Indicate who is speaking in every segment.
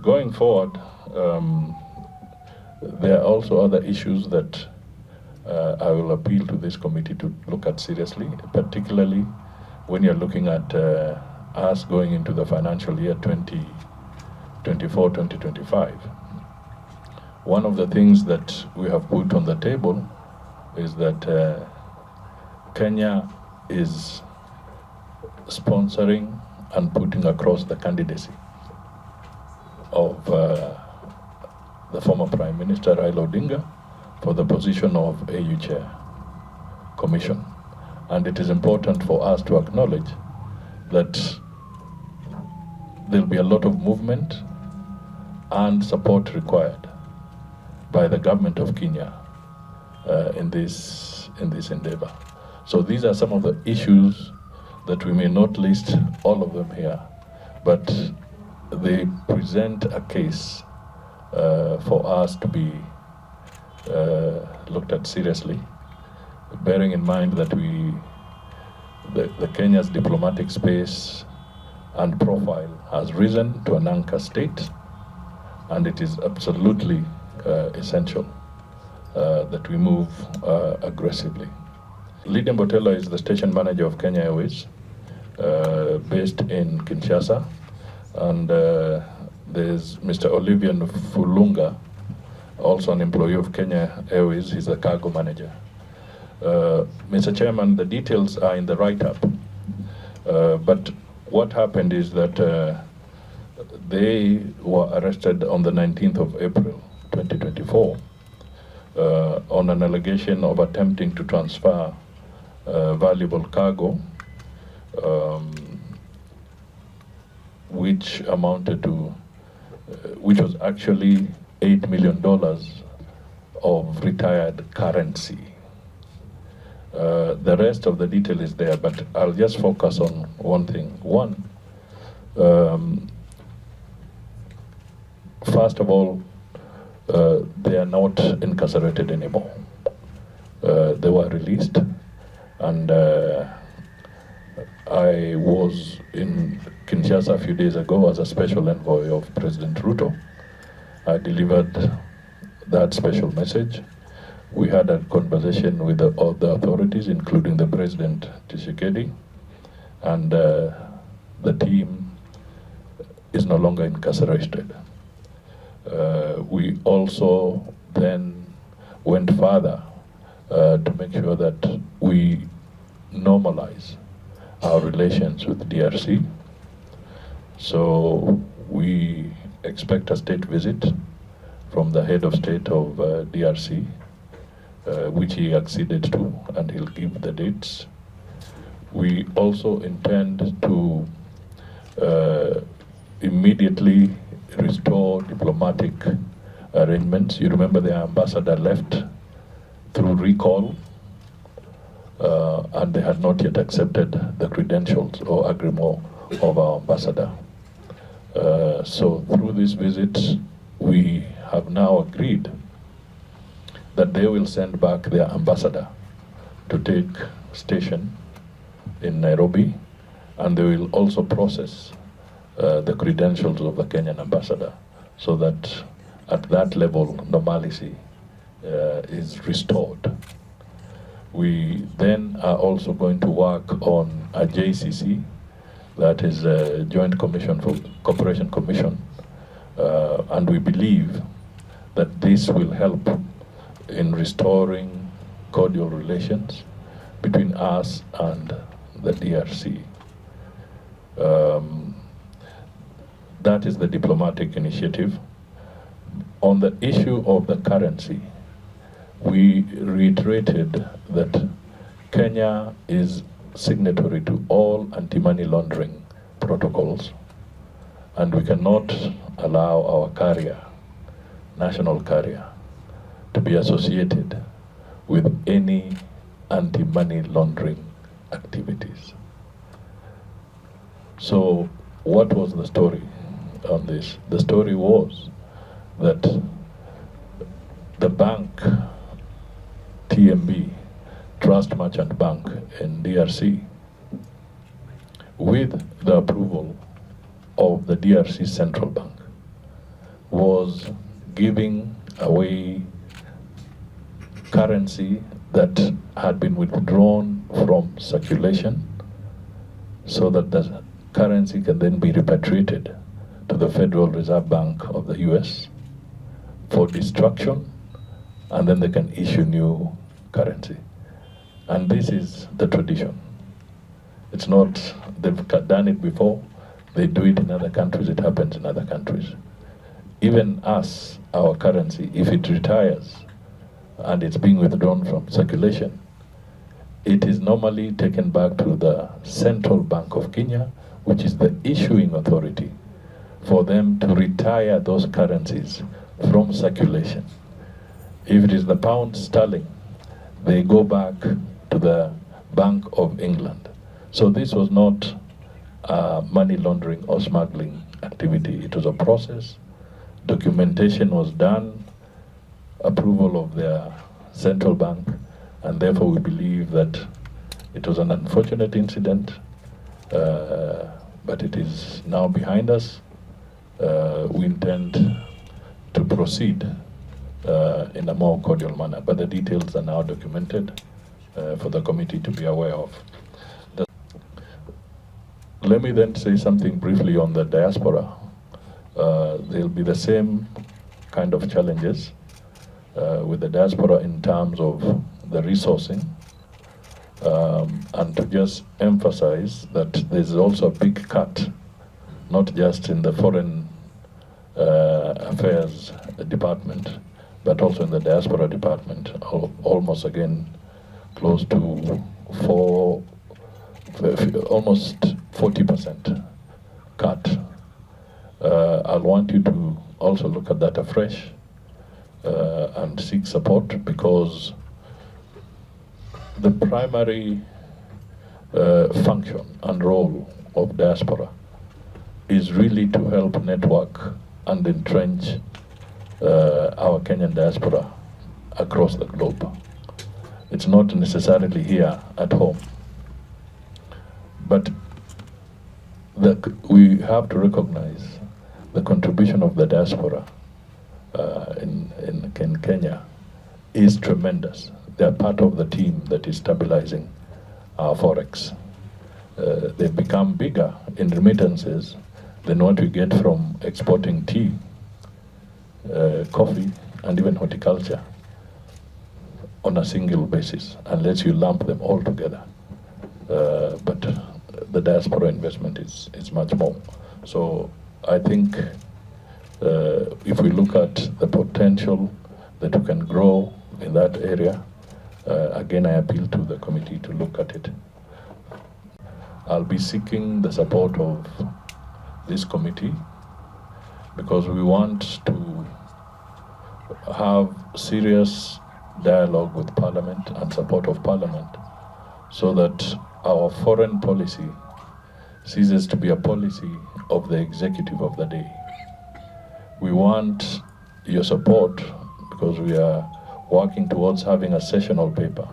Speaker 1: Going forward, there are also other issues that I will appeal to this committee to look at seriously, particularly when you're looking at us going into the financial year 2024-2025. One of the things that we have put on the table is that Kenya is sponsoring and putting across the candidacy of the former Prime Minister Raila Odinga for the position of AU Chair Commission. And it is important for us to acknowledge that there'll be a lot of movement and support required by the government of Kenya in this endeavor. So these are some of the issues that we may not list all of them here, but they present a case for us to be looked at seriously, bearing in mind that the Kenya's diplomatic space and profile has risen to an anchor state, and it is absolutely essential that we move aggressively. Lydia Mbotela is the station manager of Kenya Airways, based in Kinshasa, and there's Mr. Olivier Fulunga, also an employee of Kenya Airways. He's the cargo manager. Mr. Chairman, the details are in the write-up, but what happened is that they were arrested on the 19th of April 2024 on an allegation of attempting to transfer valuable cargo, which amounted to, which was actually $8 million of retired currency. The rest of the detail is there, but I'll just focus on one thing. One, first of all, they are not incarcerated anymore. They were released, and I was in Kinshasa a few days ago as a special envoy of President Ruto. I delivered that special message. We had a conversation with the authorities, including the President Tshisekedi, and the team is no longer incarcerated. We also then went further to make sure that we normalize our relations with DRC. So we expect a state visit from the head of state of DRC, which he acceded to, and he'll give the dates. We also intend to immediately restore diplomatic arrangements. You remember the ambassador left through recall, and they had not yet accepted the credentials or agreement of our ambassador. So through this visit, we have now agreed that they will send back their ambassador to take station in Nairobi, and they will also process the credentials of the Kenyan ambassador, so that at that level normalcy is restored. We then are also going to work on a JCC, that is a Joint Commission for Cooperation Commission, and we believe that this will help in restoring cordial relations between us and the DRC. That is the diplomatic initiative. On the issue of the currency, we reiterated that Kenya is signatory to all anti-money laundering protocols, and we cannot allow our carrier, national carrier, to be associated with any anti-money laundering activities. So what was the story on this? The story was that the bank, TMB, Trust Merchant Bank in DRC, with the approval of the DRC Central Bank, was giving away currency that had been withdrawn from circulation so that the currency can then be repatriated to the Federal Reserve Bank of the US for destruction, and then they can issue new currency. And this is the tradition. It's not, they've done it before, they do it in other countries, it happens in other countries. Even us, our currency, if it retires and it's being withdrawn from circulation, it is normally taken back to the Central Bank of Kenya, which is the issuing authority, for them to retire those currencies from circulation. If it is the pound sterling, they go back to the Bank of England. So this was not money laundering or smuggling activity. It was a process. Documentation was done, approval of their central bank, and therefore we believe that it was an unfortunate incident, but it is now behind us. We intend to proceed in a more cordial manner, but the details are now documented for the committee to be aware of. Let me then say something briefly on the diaspora. There'll be the same kind of challenges with the diaspora in terms of the resourcing, and to just emphasize that there's also a big cut, not just in the foreign affairs department, but also in the diaspora department, almost again close to almost 40% cut. I'll want you to also look at that afresh and seek support, because the primary function and role of diaspora is really to help network and entrench our Kenyan diaspora across the globe. It's not necessarily here at home, but we have to recognize the contribution of the diaspora in Kenya is tremendous. They are part of the team that is stabilizing our forex. They've become bigger in remittances than what we get from exporting tea, coffee, and even horticulture on a single basis, unless you lump them all together. But the diaspora investment is much more. So I think if we look at the potential that we can grow in that area, again, I appeal to the committee to look at it. I'll be seeking the support of this committee, because we want to have serious dialogue with Parliament and support of Parliament, so that our foreign policy ceases to be a policy of the executive of the day. We want your support, because we are working towards having a sessional paper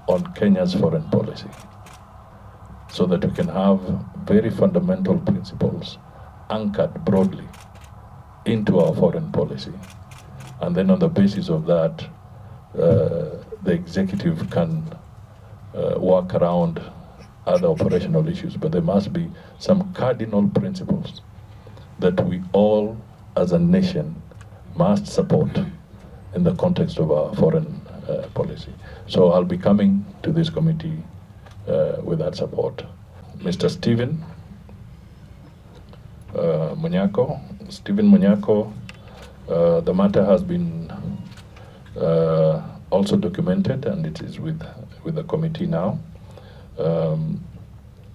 Speaker 1: on Kenya's foreign policy, so that we can have very fundamental principles anchored broadly into our foreign policy. And then on the basis of that, the executive can work around other operational issues, but there must be some cardinal principles that we all as a nation must support in the context of our foreign policy. So I'll be coming to this committee with that support. Mr. Stephen Munyako. Stephen Munyako, the matter has been also documented, and it is with the committee now.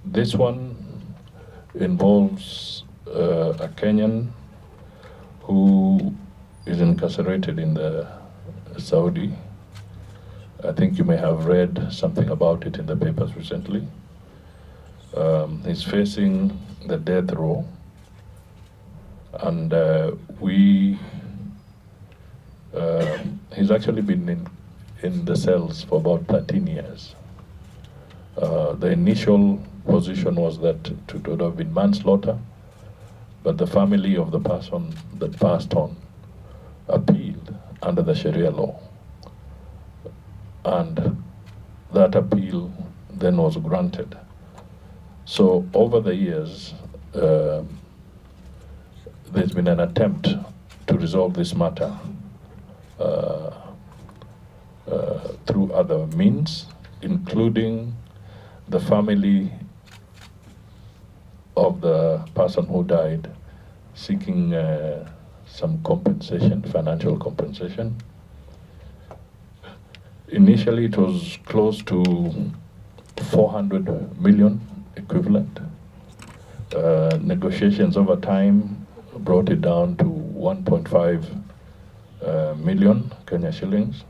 Speaker 1: This one involves a Kenyan who is incarcerated in the Saudi. I think you may have read something about it in the papers recently. He's facing the death row, and he's actually been in the cells for about 13 years. The initial position was that it would have been manslaughter, but the family of the person that passed on appealed under the Sharia law. And that appeal then was granted. So over the years, there's been an attempt to resolve this matter through other means, including the family of the person who died seeking some compensation, financial compensation. Initially, it was close to 400 million equivalent. Negotiations over time brought it down to 1.5 million Kenya shillings.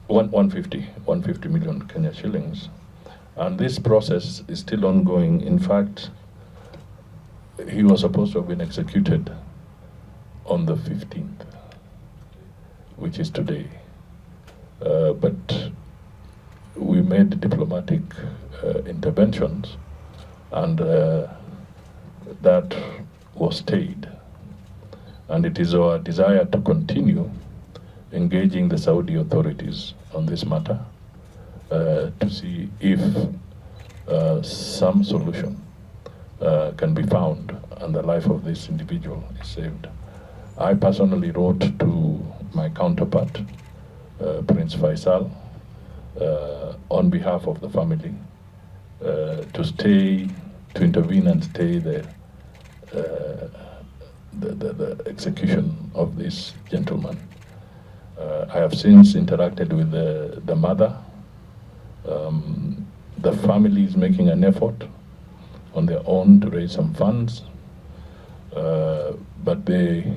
Speaker 1: 150 million Kenya shillings. And this process is still ongoing. In fact, he was supposed to have been executed on the 15th, which is today. But we made diplomatic interventions, and that was stayed. And it is our desire to continue engaging the Saudi authorities on this matter to see if some solution can be found and the life of this individual is saved. I personally wrote to my counterpart, Prince Faisal, on behalf of the family, to intervene and stay the execution of this gentleman. I have since interacted with the mother. The family is making an effort on their own to raise some funds, but they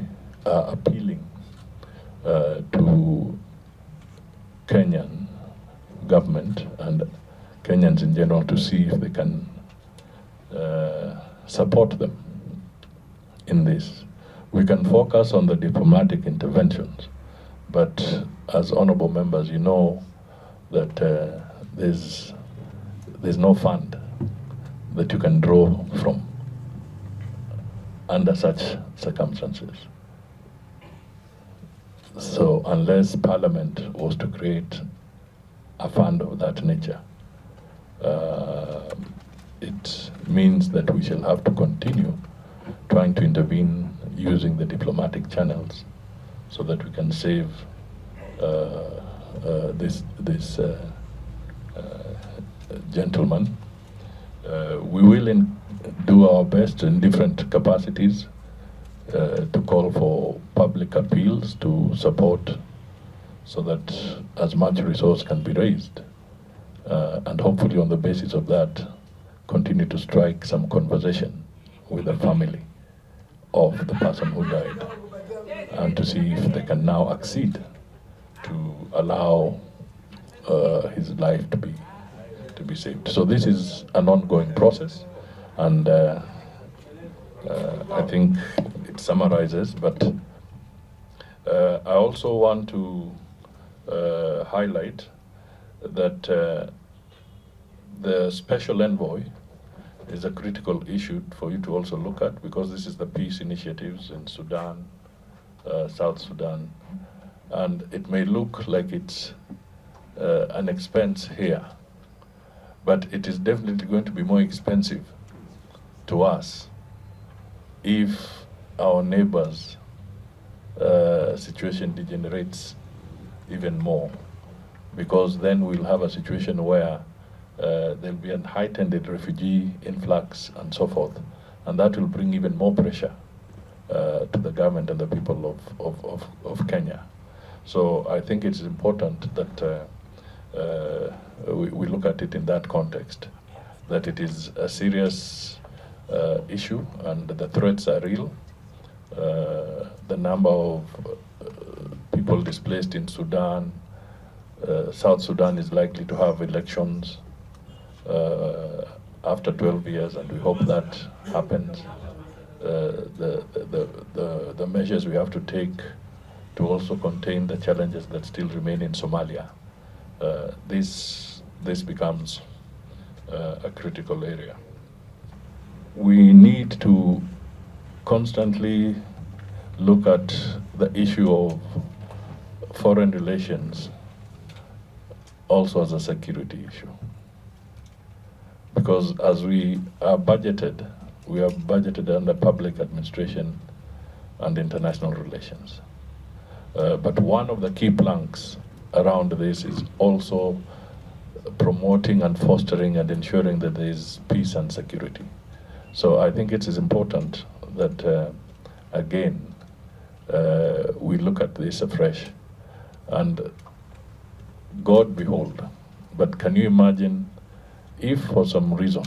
Speaker 1: are appealing to Kenyan government and Kenyans in general to see if they can support them in this. We can focus on the diplomatic interventions, but as honorable members, you know that there's no fund that you can draw from under such circumstances. So unless Parliament was to create a fund of that nature, it means that we shall have to continue trying to intervene using the diplomatic channels so that we can save this gentleman. We will do our best in different capacities to call for public appeals to support so that as much resource can be raised. And hopefully on the basis of that, continue to strike some conversation with the family of the person who died and to see if they can now accede to allow his life to be saved. So this is an ongoing process, and I think it summarizes, but I also want to highlight that the special envoy is a critical issue for you to also look at, because this is the peace initiatives in Sudan, South Sudan, and it may look like it's an expense here, but it is definitely going to be more expensive to us if our neighbors' situation degenerates even more, because then we'll have a situation where there'll be a heightened refugee influx and so forth, and that will bring even more pressure to the government and the people of Kenya. So I think it's important that we look at it in that context, that it is a serious issue and the threats are real. The number of people displaced in Sudan, South Sudan is likely to have elections after 12 years, and we hope that happens. The measures we have to take to also contain the challenges that still remain in Somalia this becomes a critical area. We need to constantly look at the issue of foreign relations also as a security issue. Because as we are budgeted under public administration and international relations. But one of the key planks around this is also promoting and fostering and ensuring that there is peace and security. So I think it is important that, again, we look at this afresh. And God behold, but can you imagine if for some reason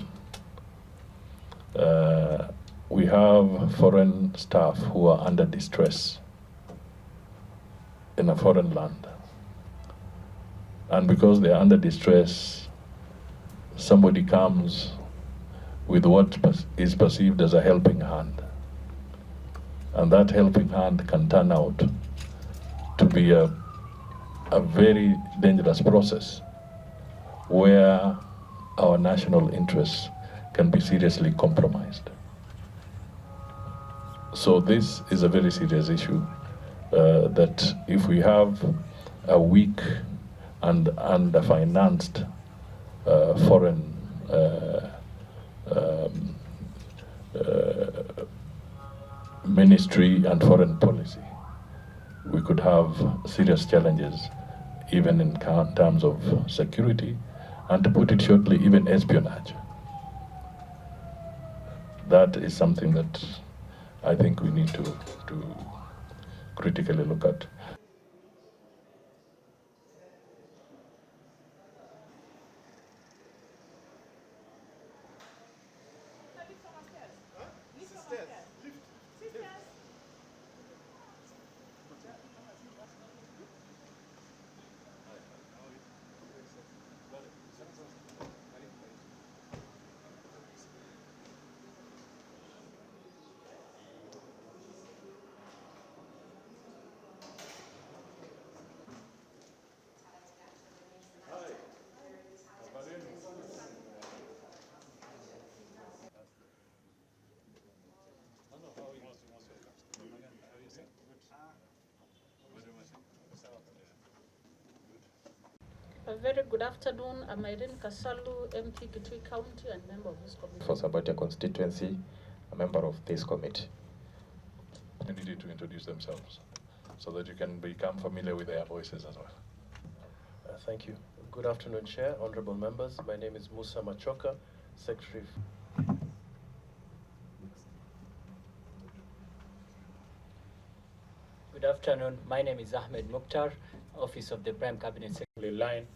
Speaker 1: we have foreign staff who are under distress in a foreign land, and because they are under distress, somebody comes with what is perceived as a helping hand, and that helping hand can turn out to be a very dangerous process where our national interests can be seriously compromised. So this is a very serious issue that if we have a weak and under-financed foreign ministry and foreign policy, we could have serious challenges even in terms of security, and to put it shortly, even espionage. That is something that I think we need to critically look at.
Speaker 2: A very good afternoon. I'm Irene Kasalu, MP Kitui County and member of this committee.
Speaker 3: For Sabatia constituency, a member of this committee.
Speaker 1: They needed to introduce themselves so that you can become familiar with their voices as well.
Speaker 4: Thank you. Good afternoon, Chair, honorable members. My name is Musa Machoka, Secretary.
Speaker 5: Good afternoon. My name is Ahmed Mukhtar, Office of the Prime Cabinet Secretary.
Speaker 6: In line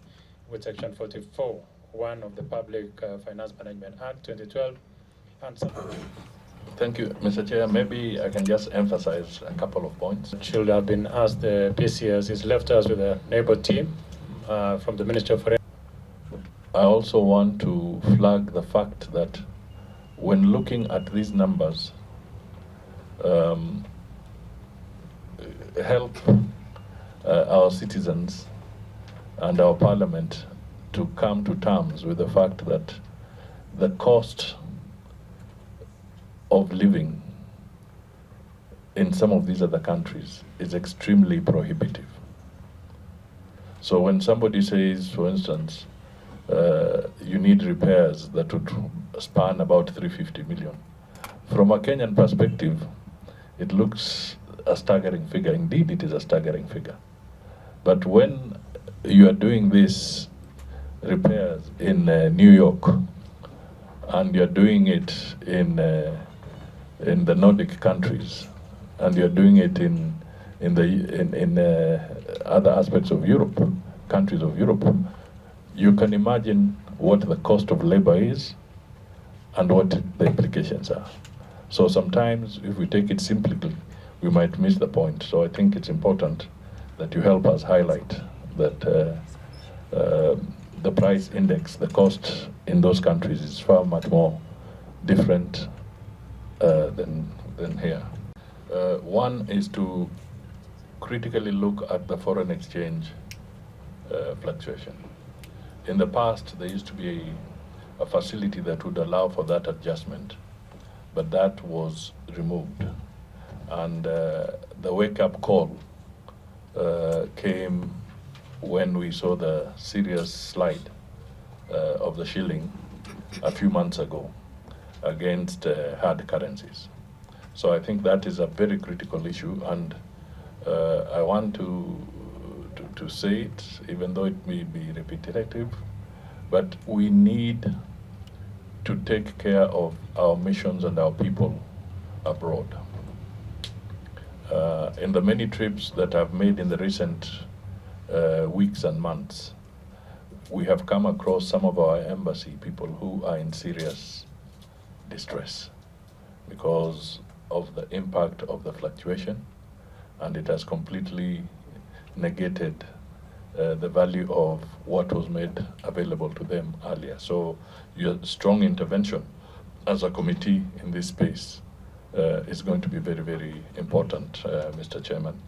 Speaker 6: with Section 44(1) of the Public Finance Management Act 2012.
Speaker 1: Thank you, Mr. Chair. Maybe I can just emphasize a couple of points.
Speaker 6: Should have been asked, the PCS is left us with a neighbor team from the Minister of Foreign.
Speaker 1: I also want to flag the fact that when looking at these numbers, help our citizens and our parliament to come to terms with the fact that the cost of living in some of these other countries is extremely prohibitive. So when somebody says, for instance, you need repairs that would span about 350 million, from a Kenyan perspective, it looks a staggering figure. Indeed, it is a staggering figure. But when you are doing these repairs in New York, and you're doing it in the Nordic countries, and you're doing it in other aspects of Europe, countries of Europe, you can imagine what the cost of labor is and what the implications are. So sometimes, if we take it simply, we might miss the point. So I think it's important that you help us highlight that the price index, the cost in those countries is far much more different than here. One is to critically look at the foreign exchange fluctuation. In the past, there used to be a facility that would allow for that adjustment, but that was removed. And the wake-up call came when we saw the serious slide of the shilling a few months ago against hard currencies. So I think that is a very critical issue, and I want to say it, even though it may be repetitive, but we need to take care of our missions and our people abroad. In the many trips that I've made in the recent weeks and months, we have come across some of our embassy people who are in serious distress because of the impact of the fluctuation, and it has completely negated the value of what was made available to them earlier. So your strong intervention as a committee in this space is going to be very, very important, Mr. Chairman.